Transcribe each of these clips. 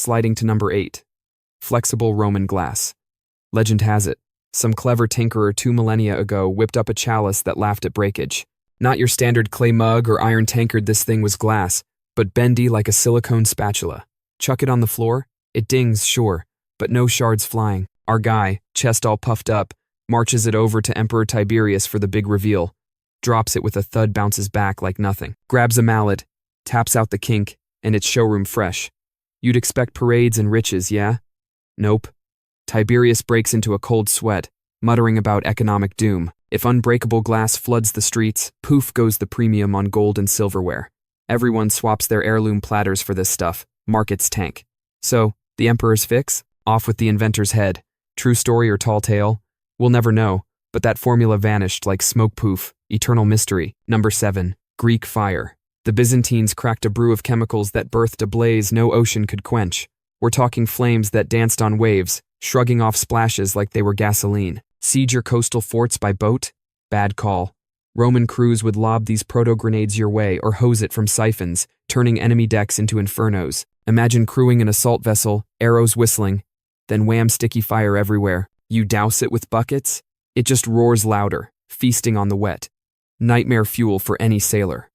Sliding to number 8. Flexible Roman glass. Legend has it, some clever tinkerer 2 millennia ago whipped up a chalice that laughed at breakage. Not your standard clay mug or iron tankard, this thing was glass, but bendy like a silicone spatula. Chuck it on the floor, it dings, sure, but no shards flying. Our guy, chest all puffed up, marches it over to Emperor Tiberius for the big reveal, drops it with a thud, bounces back like nothing, grabs a mallet, taps out the kink, and it's showroom fresh. You'd expect parades and riches, yeah? Nope. Tiberius breaks into a cold sweat, muttering about economic doom. If unbreakable glass floods the streets, poof goes the premium on gold and silverware. Everyone swaps their heirloom platters for this stuff. Markets tank. So, the emperor's fix? Off with the inventor's head. True story or tall tale? We'll never know, but that formula vanished like smoke poof. Eternal mystery. Number 7. Greek fire. The Byzantines cracked a brew of chemicals that birthed a blaze no ocean could quench. We're talking flames that danced on waves, shrugging off splashes like they were gasoline. Siege your coastal forts by boat? Bad call. Roman crews would lob these proto-grenades your way or hose it from siphons, turning enemy decks into infernos. Imagine crewing an assault vessel, arrows whistling, then wham, sticky fire everywhere. You douse it with buckets? It just roars louder, feasting on the wet. Nightmare fuel for any sailor.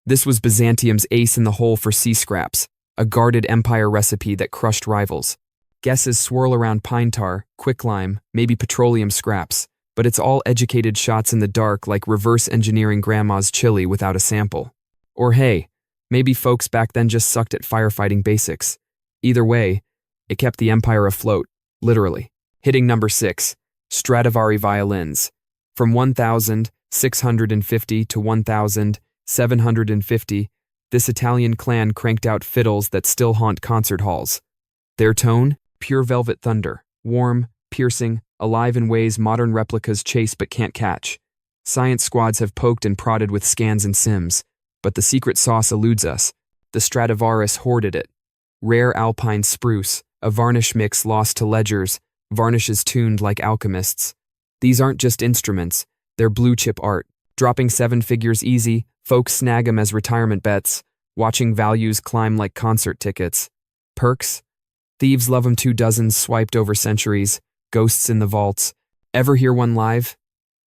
This was Byzantium's ace in the hole for sea scraps, a guarded empire recipe that crushed rivals. Guesses swirl around pine tar, quicklime, maybe petroleum scraps, but it's all educated shots in the dark like reverse engineering grandma's chili without a sample. Or hey, maybe folks back then just sucked at firefighting basics. Either way, it kept the empire afloat, literally. Hitting number 6, Stradivari violins. From 1,650 to 1,750, this Italian clan cranked out fiddles that still haunt concert halls. Their tone? Pure velvet thunder, warm, piercing, alive in ways modern replicas chase but can't catch. Science squads have poked and prodded with scans and sims, but the secret sauce eludes us. The Stradivarius hoarded it. Rare alpine spruce, a varnish mix lost to ledgers, varnishes tuned like alchemists. These aren't just instruments, they're blue-chip art. Dropping 7 figures easy, folks snag 'em as retirement bets, watching values climb like concert tickets. Perks? Thieves love 'em, 2 dozens swiped over centuries, ghosts in the vaults. Ever hear one live?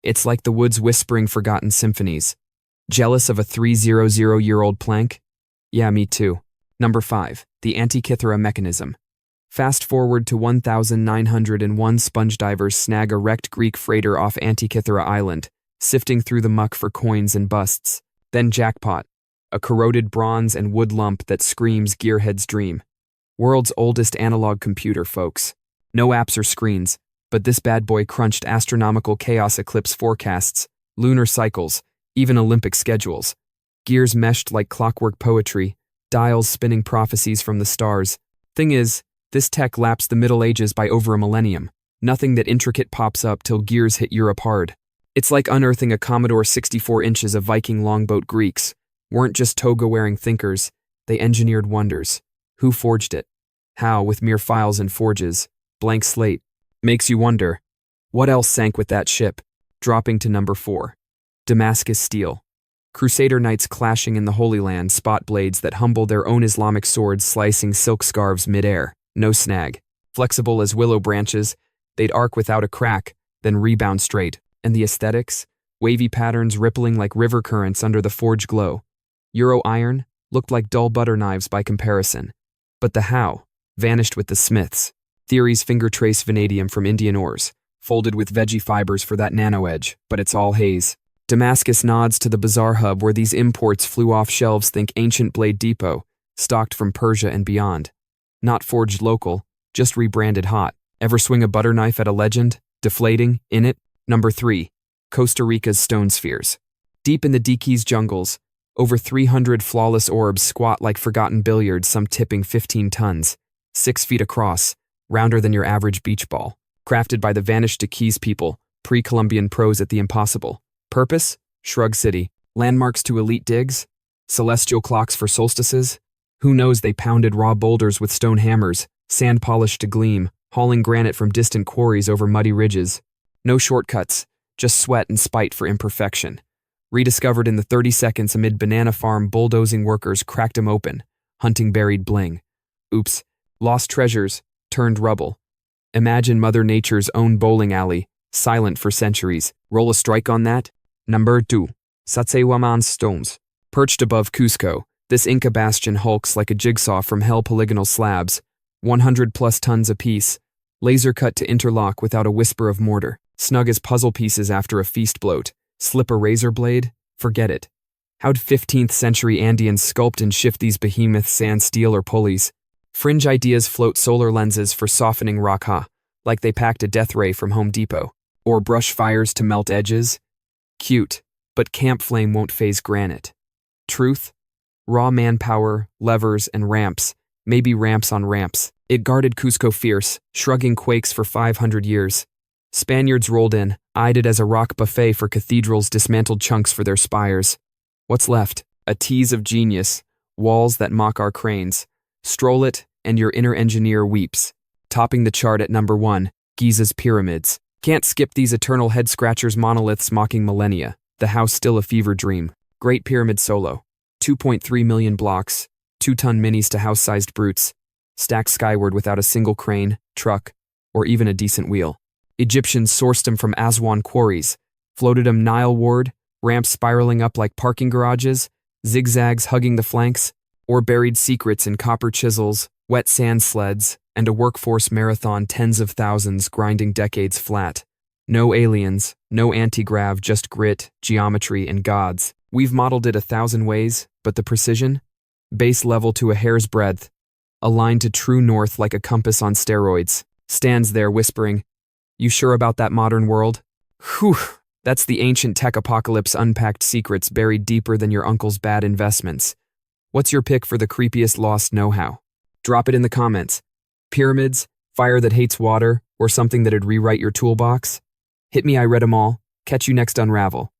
It's like the woods whispering forgotten symphonies. Jealous of a 300-year-old plank? Yeah, me too. Number 5. The Antikythera mechanism. Fast forward to 1901, sponge divers snag a wrecked Greek freighter off Antikythera Island, sifting through the muck for coins and busts. Then jackpot. A corroded bronze and wood lump that screams gearhead's dream. World's oldest analog computer, folks. No apps or screens, but this bad boy crunched astronomical chaos eclipse forecasts, lunar cycles, even Olympic schedules. Gears meshed like clockwork poetry, dials spinning prophecies from the stars. Thing is, this tech lapsed the Middle Ages by over a millennium. Nothing that intricate pops up till gears hit Europe hard. It's like unearthing a Commodore 64 inches of Viking longboat. Greeks weren't just toga-wearing thinkers, they engineered wonders. Who forged it? How, with mere files and forges? Blank slate. Makes you wonder, what else sank with that ship? Dropping to number 4. Damascus steel. Crusader knights clashing in the Holy Land spot blades that humble their own Islamic swords, slicing silk scarves mid-air. No snag. Flexible as willow branches, they'd arc without a crack, then rebound straight. And the aesthetics? Wavy patterns rippling like river currents under the forge glow. Euro iron looked like dull butter knives by comparison. But the how vanished with the smiths. Theories finger trace vanadium from Indian ores, folded with veggie fibers for that nano edge, but it's all haze. Damascus nods to the bizarre hub where these imports flew off shelves. Think ancient blade depot, stocked from Persia and beyond. Not forged local, just rebranded hot. Ever swing a butter knife at a legend? Deflating, in it? Number 3. Costa Rica's stone spheres. Deep in the Diquis jungles, over 300 flawless orbs squat like forgotten billiards, some tipping 15 tons, 6 feet across, rounder than your average beach ball. Crafted by the vanished Diquis people, pre-Columbian pros at the impossible. Purpose? Shrug City. Landmarks to elite digs? Celestial clocks for solstices? Who knows? They pounded raw boulders with stone hammers, sand polished to gleam, hauling granite from distant quarries over muddy ridges. No shortcuts, just sweat and spite for imperfection. Rediscovered in the 30 seconds amid banana farm bulldozing workers cracked 'em open, hunting buried bling. Oops, Lost treasures, turned rubble. Imagine Mother Nature's own bowling alley, silent for centuries. Roll a strike on that? Number 2. Sacsayhuaman stones. Perched above Cusco, this Inca bastion hulks like a jigsaw from hell polygonal slabs, 100 plus tons apiece, laser cut to interlock without a whisper of mortar. Snug as puzzle pieces after a feast bloat. Slip a razor blade? Forget it. How'd 15th century Andeans sculpt and shift these behemoths sand, steel, or pulleys? Fringe ideas float solar lenses for softening rock, like they packed a death ray from Home Depot. Or brush fires to melt edges? Cute, but camp flame won't phase granite. Truth? Raw manpower, levers, and ramps, maybe ramps on ramps. It guarded Cusco fierce, shrugging quakes for 500 years. Spaniards rolled in, eyed it as a rock buffet for cathedrals, dismantled chunks for their spires. What's left? A tease of genius, walls that mock our cranes. Stroll it, and your inner engineer weeps. Topping the chart at number 1, Giza's pyramids. Can't skip these eternal head-scratchers, monoliths mocking millennia. The house still a fever dream. Great Pyramid solo. 2.3 million blocks, 2-ton minis to house-sized brutes, stacked skyward without a single crane, truck, or even a decent wheel. Egyptians sourced them from Aswan quarries, floated them Nile ward, ramps spiraling up like parking garages, zigzags hugging the flanks, or buried secrets in copper chisels, wet sand sleds, and a workforce marathon, tens of thousands grinding decades flat. No aliens, no anti-grav, just grit, geometry, and gods. We've modeled it 1,000 ways, but the precision? Base level to a hair's breadth, aligned to true north like a compass on steroids, stands there whispering, "You sure about that modern world?" Whew, that's the ancient tech apocalypse, unpacked secrets buried deeper than your uncle's bad investments. What's your pick for the creepiest lost know-how? Drop it in the comments. Pyramids, fire that hates water, or something that'd rewrite your toolbox? Hit me, I read 'em all. Catch you next Unravel.